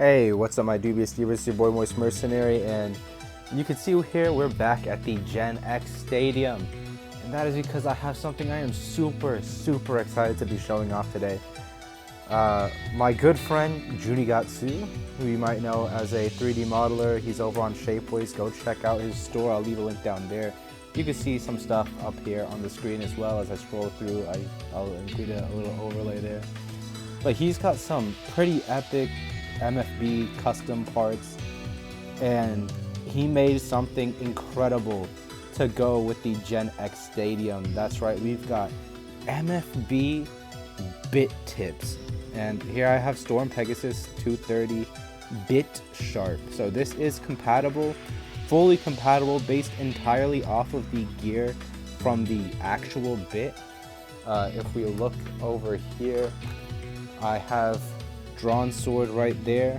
Hey, what's up my dubious viewers, your boy Moist Mercenary, and you can see here we're back at the Gen X Stadium. And that is because I have something I am super excited to be showing off today. My good friend Juuni, who you might know as a 3D modeler, he's over on Shapeways. Go check out his store, I'll leave a link down there. You can see some stuff up here on the screen as well. As I scroll through, I'll include a little overlay there. But he's got some pretty epic MFB custom parts, and he made something incredible to go with the Gen X Stadium. That's right, we've got MFB bit tips, and here I have Storm Pegasus 230 bit sharp. So this is compatible, fully compatible, based entirely off of the gear from the actual bit. If we look over here, I have drawn sword right there,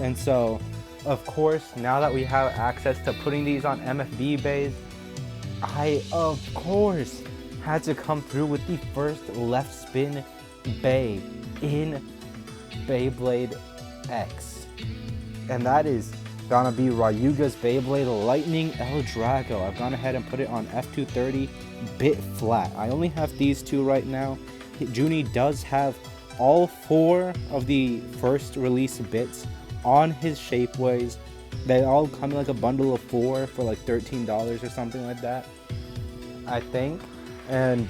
and so of course now that we have access to putting these on MFB bays, I of course had to come through with the first left spin bay in Beyblade X, and that is gonna be Ryuga's Beyblade Lightning L-DRAGO. I've gone ahead and put it on F230 bit flat. I only have these two right now. Juuni does have all 4 of the first release bits on his Shapeways. They all come in like a bundle of 4 for like $13 or something like that, I think. And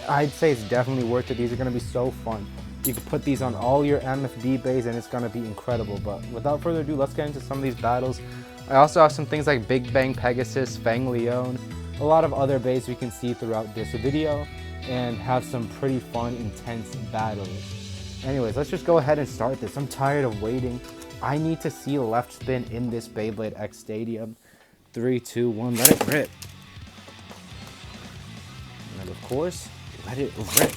I'd say it's definitely worth it. These are going to be so fun. You can put these on all your MFB bays and it's going to be incredible. But without further ado, let's get into some of these battles. I also have some things like Big Bang Pegasus, Fang Leon, a lot of other bays we can see throughout this video, and have some pretty fun, intense battles. Anyways, let's just go ahead and start this. I'm tired of waiting. I need to see left spin in this Beyblade X Stadium. 3, 2, 1, let it rip. And of course, let it rip.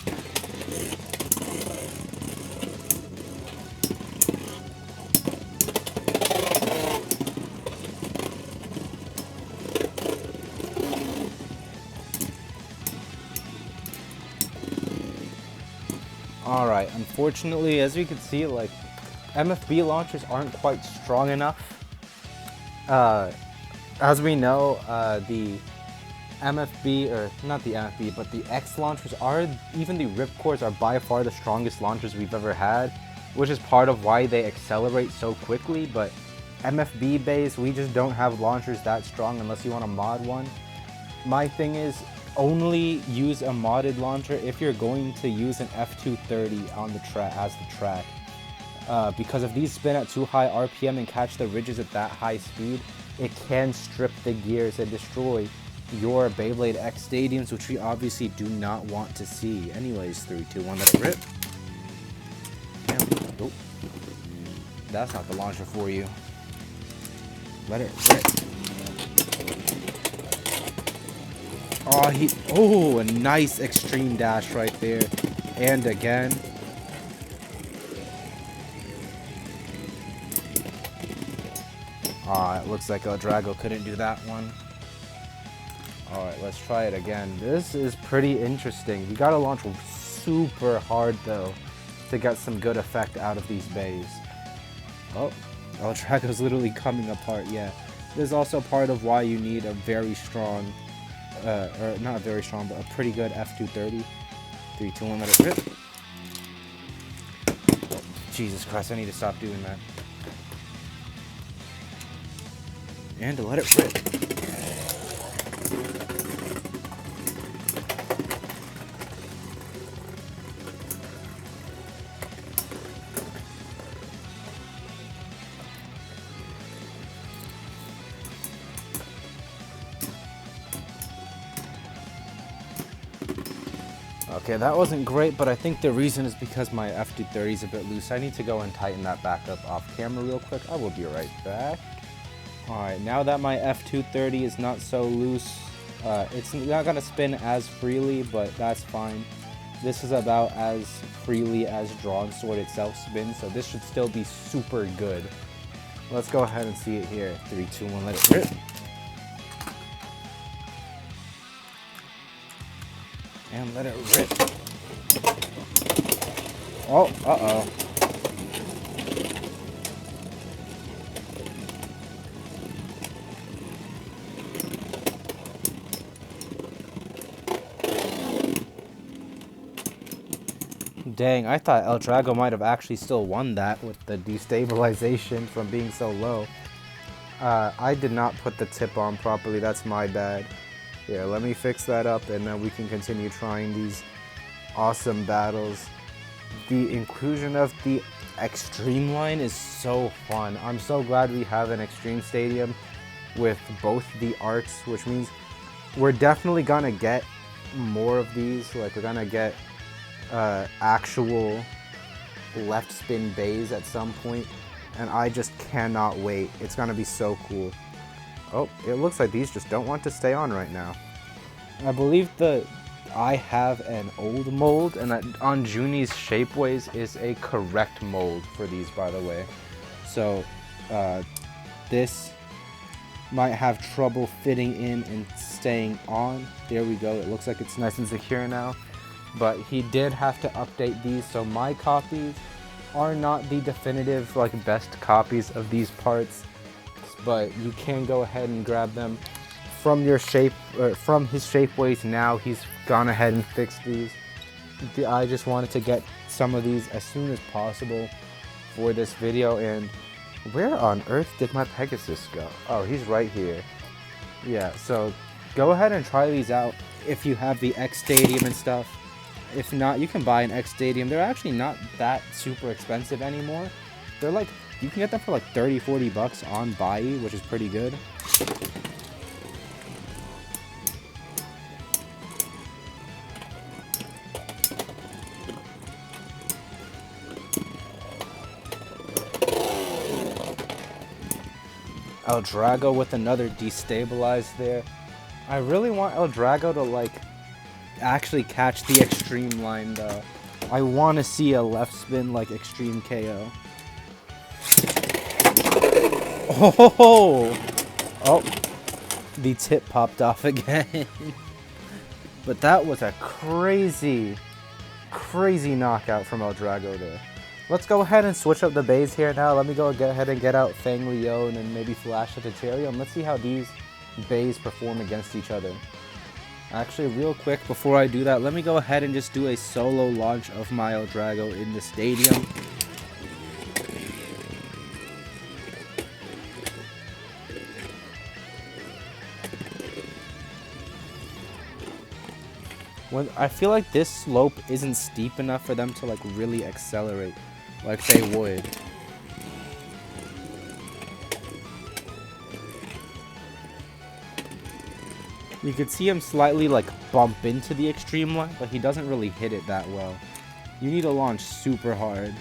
Alright, unfortunately, as you can see, like, MFB launchers aren't quite strong enough. As we know, the MFB, or not the MFB, but the X launchers are, even the Ripcores are by far the strongest launchers we've ever had, which is part of why they accelerate so quickly. But MFB bays, we just don't have launchers that strong unless you want to mod one. My thing is, only use a modded launcher if you're going to use an F230 on the track as the track. Because if these spin at too high RPM and catch the ridges at that high speed, it can strip the gears and destroy your Beyblade X Stadiums, which we obviously do not want to see. Anyways, 3, 2, 1, let it rip. Oh, that's not the launcher for you. Let it rip. Oh, a nice extreme dash right there. And again. It looks like L-DRAGO couldn't do that one. Alright, let's try it again. This is pretty interesting. You gotta launch super hard though to get some good effect out of these bays. Oh, L-DRAGO's literally coming apart, yeah. This is also part of why you need a very strong, or not very strong, but a pretty good F230. 3, 2, 1, let it rip. Oh, Jesus Christ, I need to stop doing that. And to let it rip. Okay, that wasn't great, but I think the reason is because my F230 is a bit loose. I need to go and tighten that back up off camera real quick. I will be right back. Alright, now that my F230 is not so loose, it's not going to spin as freely, but that's fine. This is about as freely as Drawn Sword itself spins, so this should still be super good. Let's go ahead and see it here. 3, 2, 1, let it rip. And let it rip. Oh, uh-oh. Dang, I thought L-DRAGO might have actually still won that with the destabilization from being so low. I did not put the tip on properly, that's my bad. Yeah, let me fix that up and then we can continue trying these awesome battles. The inclusion of the Extreme line is so fun. I'm so glad we have an Extreme Stadium with both the arts, which means we're definitely gonna get more of these. Like, we're gonna get actual left spin bays at some point, and I just cannot wait. It's gonna be so cool. Oh, it looks like these just don't want to stay on right now. I believe I have an old mold, and on Juuni's Shapeways is a correct mold for these, by the way. So this might have trouble fitting in and staying on. There we go. It looks like it's nice and secure now. But he did have to update these, so my copies are not the definitive, like, best copies of these parts. But you can go ahead and grab them from your from his Shapeways. Now he's gone ahead and fixed these. I just wanted to get some of these as soon as possible for this video. And where on earth did my Pegasus go? Oh, he's right here. Yeah, so go ahead and try these out if you have the X Stadium and stuff. If not, you can buy an X Stadium. They're actually not that super expensive anymore. They're like, you can get them for like 30-40 bucks on Buy, which is pretty good. L-DRAGO with another destabilize there. I really want L-DRAGO to, like, actually catch the Extreme line though. I want to see a left spin like Extreme KO. Oh, the tip popped off again. But that was a crazy knockout from L-DRAGO there. Let's go ahead and switch up the bays here now. Let me go ahead and get out Fang Leon and maybe Flash at the Terrio. Let's see how these bays perform against each other. Actually, real quick, before I do that, let me go ahead and just do a solo launch of my L-DRAGO in the stadium. I feel like this slope isn't steep enough for them to, like, really accelerate like they would. You could see him slightly, like, bump into the Extreme line, but he doesn't really hit it that well. You need to launch super hard.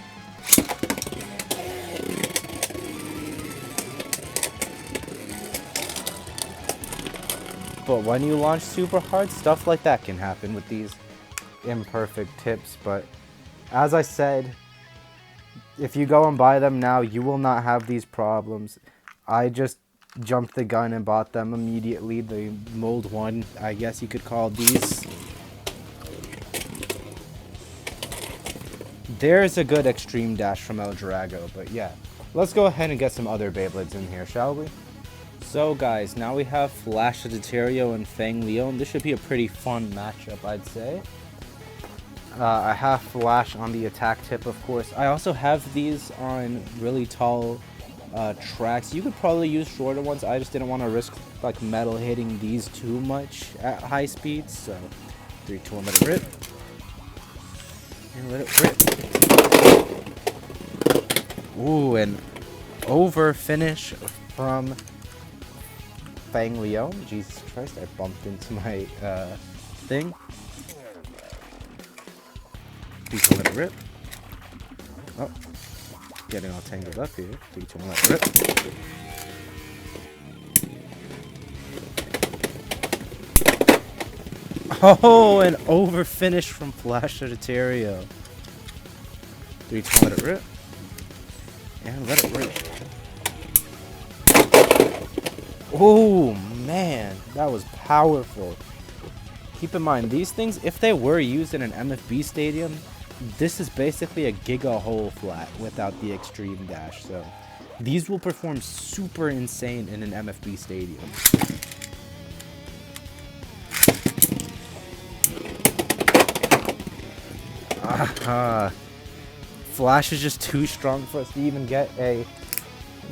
But when you launch super hard, stuff like that can happen with these imperfect tips. But as I said, if you go and buy them now, you will not have these problems. I just jumped the gun and bought them immediately. The mold one, I guess you could call these. There's a good extreme dash from L-DRAGO, but yeah. Let's go ahead and get some other Beyblades in here, shall we? So guys, now we have Flash Sagittario and Fang Leon. This should be a pretty fun matchup, I'd say. I have Flash on the attack tip, of course. I also have these on really tall tracks. You could probably use shorter ones. I just didn't want to risk, like, metal hitting these too much at high speeds. So 3, 2, 1, let it rip. And let it rip. Ooh, an over finish from Fang Leon. Jesus Christ, I bumped into my thing. 3, 2, 1, let it rip. Oh, getting all tangled up here. 3, 2, 1, let it rip. Oh, an over finish from Flash Sagittario. 3, 2, 1, let it rip. And let it rip. Oh man, that was powerful. Keep in mind, these things, if they were used in an MFB stadium, this is basically a giga hole flat without the extreme dash. So these will perform super insane in an MFB stadium. Flash is just too strong for us to even get a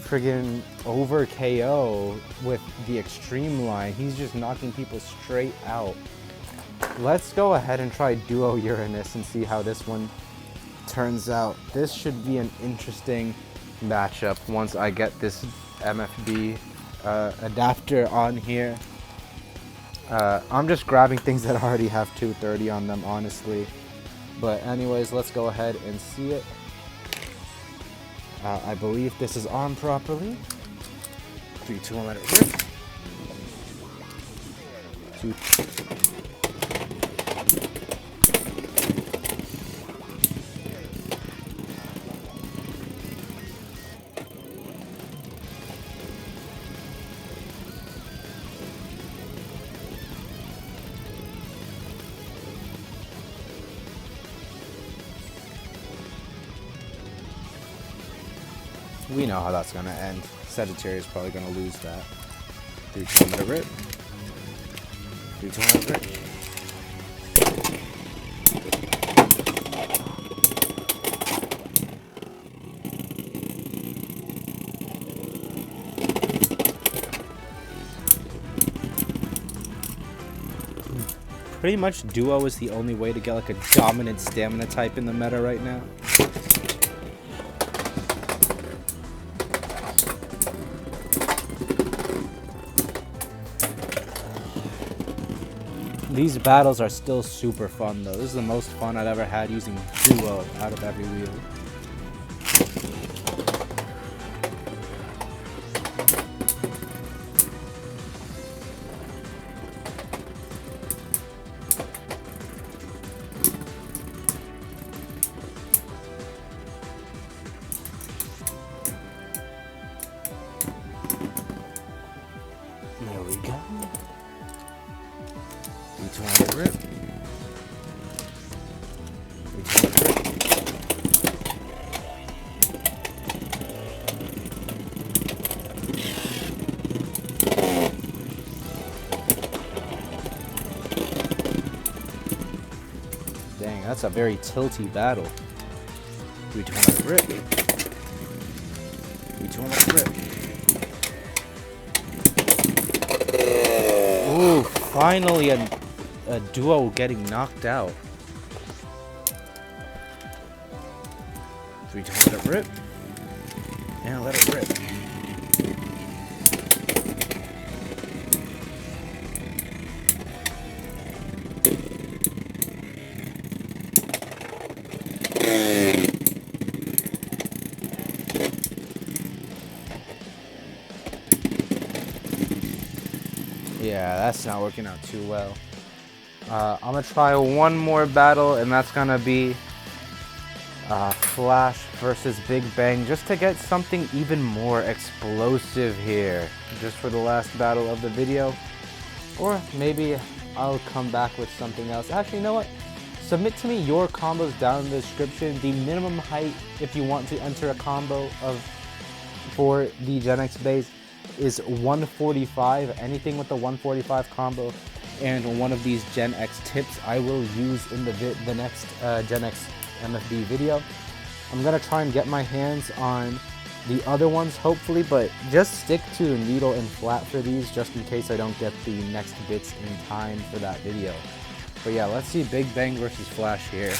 friggin' over KO with the extreme line. He's just knocking people straight out. Let's go ahead and try Duo Uranus and see how this one turns out. This should be an interesting matchup once I get this MFB adapter on here. I'm just grabbing things that already have 230 on them, honestly. But anyways, let's go ahead and see it. I believe this is on properly. 3, 2, 1, let it rip. 2. We know how that's gonna end. Sagittarius is probably gonna lose that. 3, 2, 1, let it rip. 3, 2, 1, let it rip. Pretty much Duo is the only way to get like a dominant stamina type in the meta right now. These battles are still super fun though. This is the most fun I've ever had using Duo out of every wheel. There we go. 3, 2, 1, let it rip. 3, 2, 1, let it rip. Dang, that's a very tilty battle. 3, 2, 1, let it rip. 3, 2, 1, let it rip. Ooh, finally a Duo getting knocked out. 3, 2, 1, let it rip. And let it rip. Yeah, that's not working out too well. I'm gonna try one more battle, and that's gonna be Flash versus Big Bang, just to get something even more explosive here, just for the last battle of the video. Or maybe I'll come back with something else. Actually, you know what? Submit to me your combos down in the description. The minimum height, if you want to enter a combo for the Gen X base, is 145. Anything with the 145 combo and one of these Gen X tips I will use in the next Gen X MFB video. I'm gonna try and get my hands on the other ones hopefully, but just stick to needle and flat for these just in case I don't get the next bits in time for that video. But yeah, let's see Big Bang versus Flash here.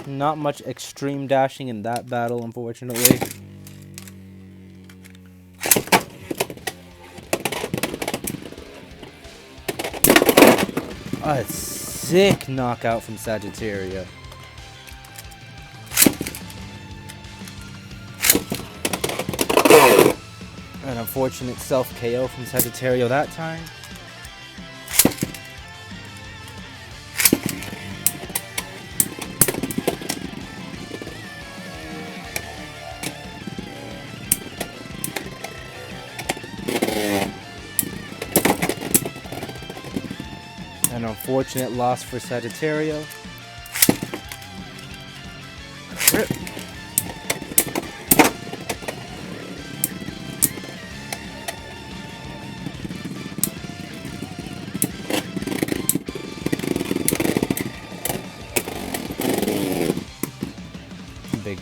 Not much extreme dashing in that battle, unfortunately. A sick knockout from Sagittaria. An unfortunate self-KO from Sagittario that time. An unfortunate loss for Sagittario.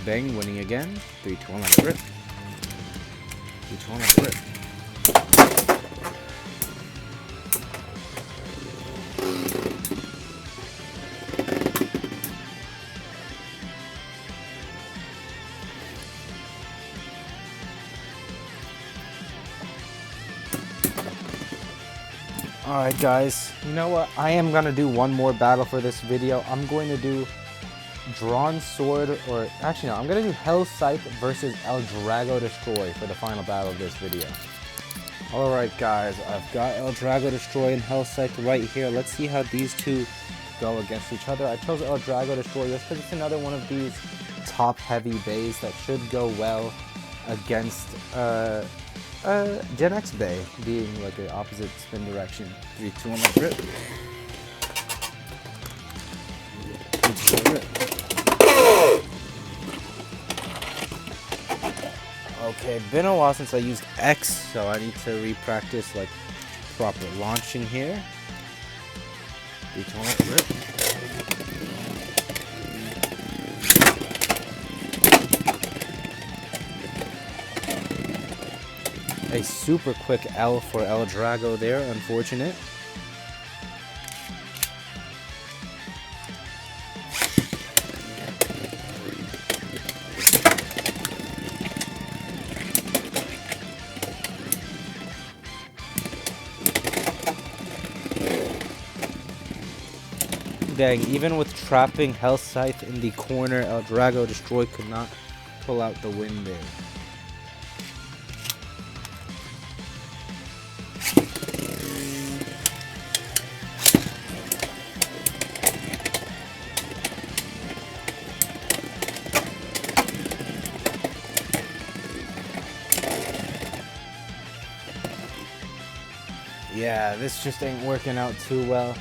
bang, winning again. 3, 2, 1, let it rip. 3, 2, 1, let it rip. Alright guys, you know what? I am going to do one more battle for this video. I'm going to do Drawn Sword, or actually no, I'm going to do Hell Scythe versus L-DRAGO Destroy for the final battle of this video. Alright guys, I've got L-DRAGO Destroy and Hell Scythe right here. Let's see how these two go against each other. I chose L-DRAGO Destroy just because it's another one of these top heavy bays that should go well against Gen X Bay, being like the opposite spin direction. 3, 2, 1, let it rip. 3, 2, 1, let it rip. Okay, been a while since I used X, so I need to re-practice like proper launching here. 3, 2, 1, let it rip. A super quick L for L-DRAGO there, unfortunate. Dang, even with trapping Hell Scythe in the corner, L-DRAGO Destroy could not pull out the win there. Yeah, this just ain't working out too well.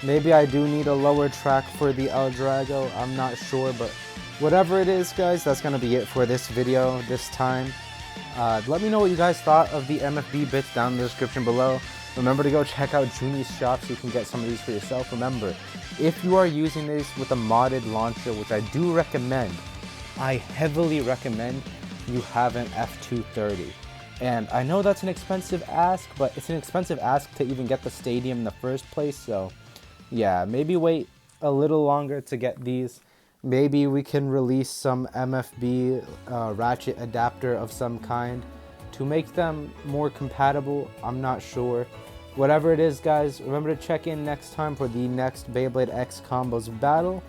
Maybe I do need a lower track for the L-DRAGO, I'm not sure, but whatever it is, guys, that's going to be it for this video this time. Let me know what you guys thought of the MFB bits down in the description below. Remember to go check out Juuni's shop so you can get some of these for yourself. Remember, if you are using this with a modded launcher, which I do recommend, I heavily recommend you have an F230. And I know that's an expensive ask, but it's an expensive ask to even get the stadium in the first place, so yeah, maybe wait a little longer to get these. Maybe we can release some MFB ratchet adapter of some kind to make them more compatible. I'm not sure. Whatever it is, guys, remember to check in next time for the next Beyblade X Combos battle,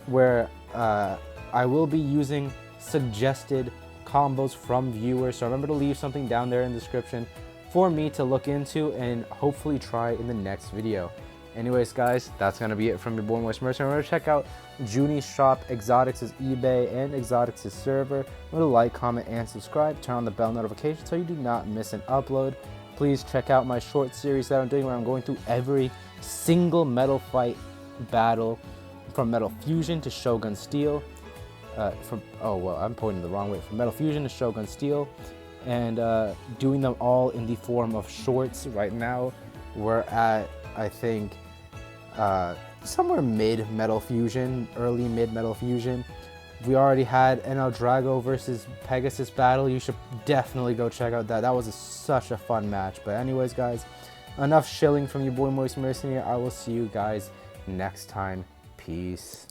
where I will be using suggested combos from viewers. So remember to leave something down there in the description for me to look into and hopefully try in the next video. Anyways, guys, that's going to be it from your boy Moist Mercenary. Remember to check out Juuni's shop, Exotics' eBay, and Exotics' server. Remember to like, comment, and subscribe. Turn on the bell notification so you do not miss an upload. Please check out my short series that I'm doing where I'm going through every single Metal Fight battle from Metal Fusion to Shogun Steel. I'm pointing the wrong way. From Metal Fusion to Shogun Steel. And doing them all in the form of shorts. Right now, we're at, I think, somewhere mid Metal Fusion, early mid Metal Fusion. We already had an L-DRAGO versus Pegasus battle. You should definitely go check out that. That was such a fun match. But anyways, guys, enough shilling from your boy Moist Mercenary. I will see you guys next time. Peace.